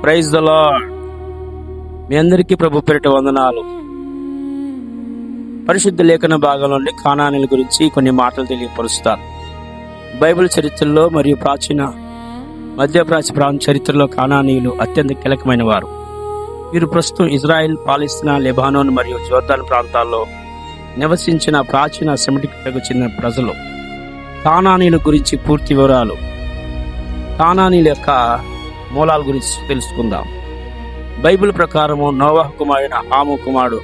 Praise the lord. మీ అందరికీ ప్రభు పేరిట వందనాలు. పరిశుద్ధ లేఖన భాగంలోని కానానీల గురించి కొన్ని మాటలు తెలియపరుస్తారు. బైబిల్ చరిత్రలో మరియు మధ్యప్రాచ్య ప్రాంత చరిత్రలో కానానీయులు అత్యంత కీలకమైన వారు. వీరు ప్రస్తుతం ఇజ్రాయెల్, పాలస్తీనా, లెబానోన్ మరియు జోర్దాన్ ప్రాంతాల్లో నివసించిన ప్రాచీన సెమిటిక్ తెగకు చెందిన ప్రజలు. కానానీయుల గురించి పూర్తి వివరాలు, కానానీయుల యొక్క మూలాల గురించి తెలుసుకుందాం. బైబిల్ ప్రకారము నోవహు కుమారుడైన హాము కుమారుడు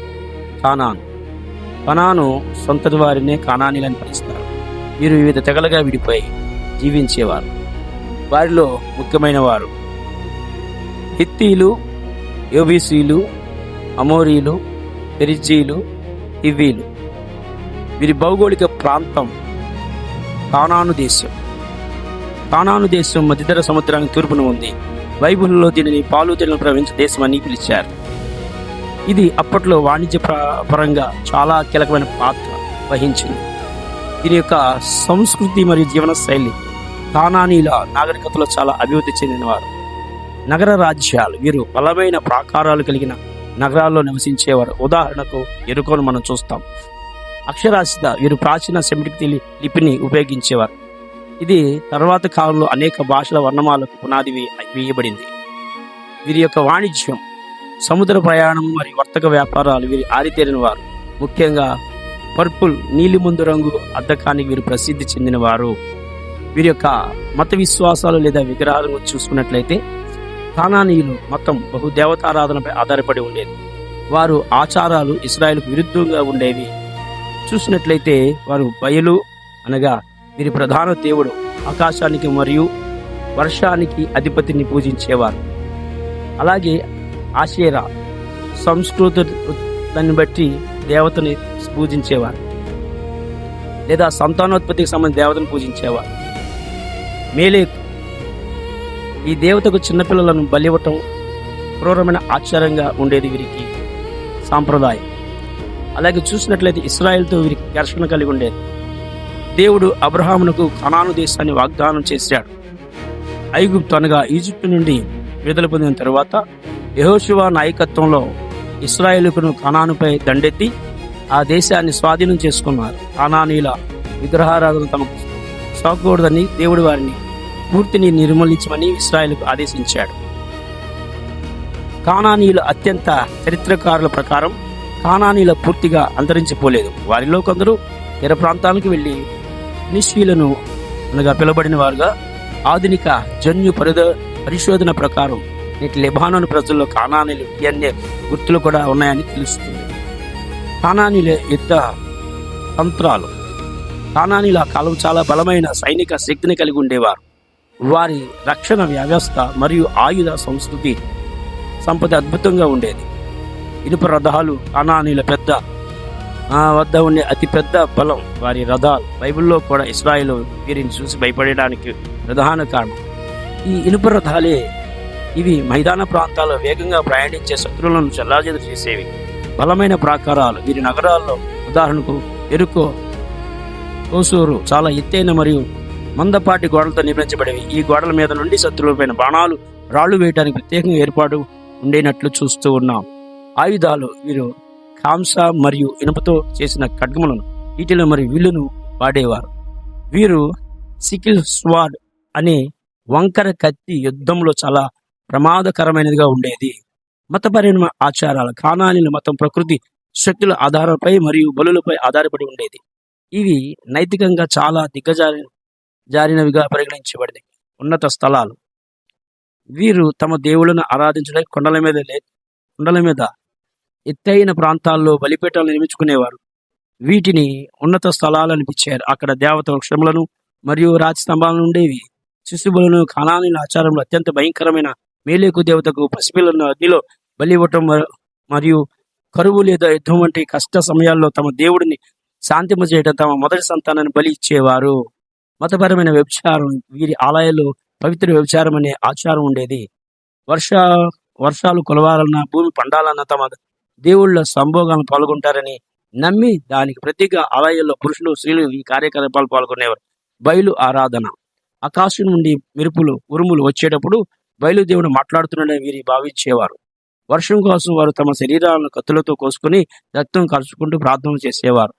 కనాను సొంత వారినే కానానీయులని పిలుస్తారు. వీరు వివిధ తెగలుగా విడిపోయి జీవించేవారు. వారిలో ముఖ్యమైన వారు హిత్తీలు, యోబీసీలు, అమోరీలు, పెరిజీలు, హివ్వీలు. వీరి భౌగోళిక ప్రాంతం కానాను దేశం. కానాను దేశం మధ్యధర సముద్రానికి తూర్పున ఉంది. బైబిల్లో దీనిని పాలు తేనెలు ప్రవహించే దేశం అని పిలిచారు. ఇది అప్పట్లో వాణిజ్య పరంగా చాలా కీలకమైన పాత్ర వహించింది. దీని యొక్క సంస్కృతి మరియు జీవన శైలి కానానీయుల నాగరికతలో చాలా అభివృద్ధి చెందినవారు. నగర రాజ్యాలు. వీరు బలమైన ప్రాకారాలు కలిగిన నగరాల్లో నివసించేవారు. ఉదాహరణకు ఎరుకోను మనం చూస్తాం. అక్షరాస్యత. వీరు ప్రాచీన సెమిటిక్ లిపిని ఉపయోగించేవారు. ఇది తర్వాత కాలంలో అనేక భాషల వర్ణమాలకు పునాది వేయబడింది. వీరి యొక్క వాణిజ్యం, సముద్ర ప్రయాణం మరియు వర్తక వ్యాపారాలు వీరి ఆరితేరిన వారు. ముఖ్యంగా పర్పుల్, నీలిముందు రంగు అద్దకానికి వీరు ప్రసిద్ధి చెందినవారు. వీరి యొక్క మత విశ్వాసాలు లేదా విగ్రహాలను చూసుకున్నట్లయితే కానానీయులు మతం బహుదేవతారాధనపై ఆధారపడి ఉండేది. వారు ఆచారాలు ఇశ్రాయేలుకు విరుద్ధంగా ఉండేవి. చూసినట్లయితే వారు బయలు అనగా వీరి ప్రధాన దేవుడు ఆకాశానికి మరియు వర్షానికి అధిపతిని పూజించేవారు. అలాగే ఆషేరా దాన్ని బట్టి దేవతని పూజించేవారు, లేదా సంతానోత్పత్తికి సంబంధించిన దేవతను పూజించేవారు. మేలేక్, ఈ దేవతకు చిన్నపిల్లలను బలివ్వటం క్రూరమైన ఆచారంగా ఉండేది వీరికి సాంప్రదాయం. అలాగే చూసినట్లయితే ఇశ్రాయేలుతో వీరికి ఘర్షణ కలిగి ఉండేది. దేవుడు అబ్రహామునకు కనాను దేశాన్ని వాగ్దానం చేశాడు. ఐగుప్తు అనగా ఈజిప్టు నుండి విడుదల పొందిన తరువాత యెహోషువ నాయకత్వంలో ఇశ్రాయేలుకును కనానుపై దండెత్తి ఆ దేశాన్ని స్వాధీనం చేసుకున్నారు. కానానీయుల విగ్రహారాధన తమకు సోకకూడదని దేవుడు వారిని పూర్తిని నిర్మూలించమని ఇశ్రాయేలుకు ఆదేశించాడు. కానానీయుల అత్యంత చరిత్రకారుల ప్రకారం కానానీయుల పూర్తిగా అంతరించిపోలేదు. వారిలో కొందరు తీర ప్రాంతాలకు వెళ్ళి ఫినిషీయులను అనగా పిలువబడిన వారుగా ఆధునిక జన్యు పరిశోధన ప్రకారం నేటి లెబానోన్ ప్రజల్లో కానానీయులు DNA గుర్తులు కూడా ఉన్నాయని తెలుస్తుంది. కానానీయుల యుద్ధ తంత్రాలు. కానానీయుల కాలం చాలా బలమైన సైనిక శక్తిని కలిగి ఉండేవారు. వారి రక్షణ వ్యవస్థ మరియు ఆయుధ సంస్కృతి సంపద అద్భుతంగా ఉండేది. ఇనుప రథాలు కానానీయుల వద్ద ఉండే అతి పెద్ద బలం వారి రథాలు. బైబిల్లో కూడా ఇశ్రాయేలు వీరిని చూసి భయపడడానికి ప్రధాన కారణం ఈ ఇనుప రథాలే. ఇవి మైదాన ప్రాంతాల్లో వేగంగా ప్రయాణించే శత్రువులను చెల్లాచెదరు చేసేవి. బలమైన ప్రాకారాలు. వీరి నగరాల్లో ఉదాహరణకు ఎరుకో, కోసూరు చాలా ఎత్తైన మరియు మందపాటి గోడలతో నిర్మించబడేవి. ఈ గోడల మీద నుండి శత్రువులపైన బాణాలు, రాళ్లు వేయడానికి ప్రత్యేకంగా ఏర్పాటు ఉండేనట్లు చూస్తూ ఉన్నాం. ఆయుధాలు. వీరు కాంస మరియు ఇనుపతో చేసిన ఖడ్గములను, ఈటెలు మరియు విల్లును వాడేవారు. వీరు సికిల్ స్వాడ్ అనే వంకర కత్తి యుద్ధంలో చాలా ప్రమాదకరమైనదిగా ఉండేది. మతపరమైన ఆచారాలు. కానానీయుల మతం ప్రకృతి శక్తుల ఆధారంపై మరియు బలులపై ఆధారపడి ఉండేది. ఇవి నైతికంగా చాలా జారినవిగా పరిగణించబడింది. ఉన్నత స్థలాలు. వీరు తమ దేవుళ్ళను ఆరాధించడానికి కొండల మీద ఎత్తైన ప్రాంతాల్లో బలిపీఠాలను నిర్మించుకునేవారు. వీటిని ఉన్నత స్థలాలను పిలిచారు. అక్కడ దేవత వృక్షములను మరియు రాతి స్తంభాలను ఉండేవి. శిశుబులను. కానానీయుల ఆచారంలో అత్యంత భయంకరమైన మేలేకు దేవతకు పసిపిల్లలను అగ్నిలో బలి ఇవ్వటం మరియు కరువు లేదా యుద్ధం వంటి కష్ట సమయాల్లో తమ దేవుడిని శాంతింపజేయడం, తమ మొదటి సంతానాన్ని బలి ఇచ్చేవారు. మతపరమైన వ్యభిచారం. వీరి ఆలయాల్లో పవిత్ర వ్యభిచారం అనే ఆచారం ఉండేది. వర్షాలు కొలవాలన్నా, భూమి పండాలన్నా తమ దేవుళ్ళ సంభోగాలను పాల్గొంటారని నమ్మి దానికి ప్రతిగా ఆలయాల్లో పురుషులు, స్త్రీలు ఈ కార్యకలాపాలు పాల్గొనేవారు. బయలు ఆరాధన. ఆకాశం నుండి మెరుపులు, ఉరుములు వచ్చేటప్పుడు బయలుదేవుడు మాట్లాడుతున్నాడని వీరి భావించేవారు. వర్షం కోసం వారు తమ శరీరాలను కత్తులతో కోసుకుని రక్తం కలుసుకుంటూ ప్రార్థన చేసేవారు.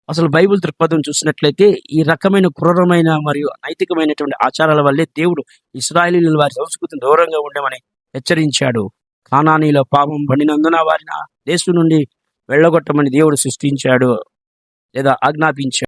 అసలు బైబిల్ దృక్పథం చూసినట్లయితే ఈ రకమైన క్రూరమైన మరియు నైతికమైనటువంటి ఆచారాల వల్లే దేవుడు ఇశ్రాయేలీయులు వారి సంస్కృతిని దూరంగా ఉండమని హెచ్చరించాడు. కానానీలో పాపం పండినందున వారిని ఆ దేశం నుండి వెళ్ళగొట్టమని దేవుడు సృష్టించాడు లేదా ఆజ్ఞాపించాడు.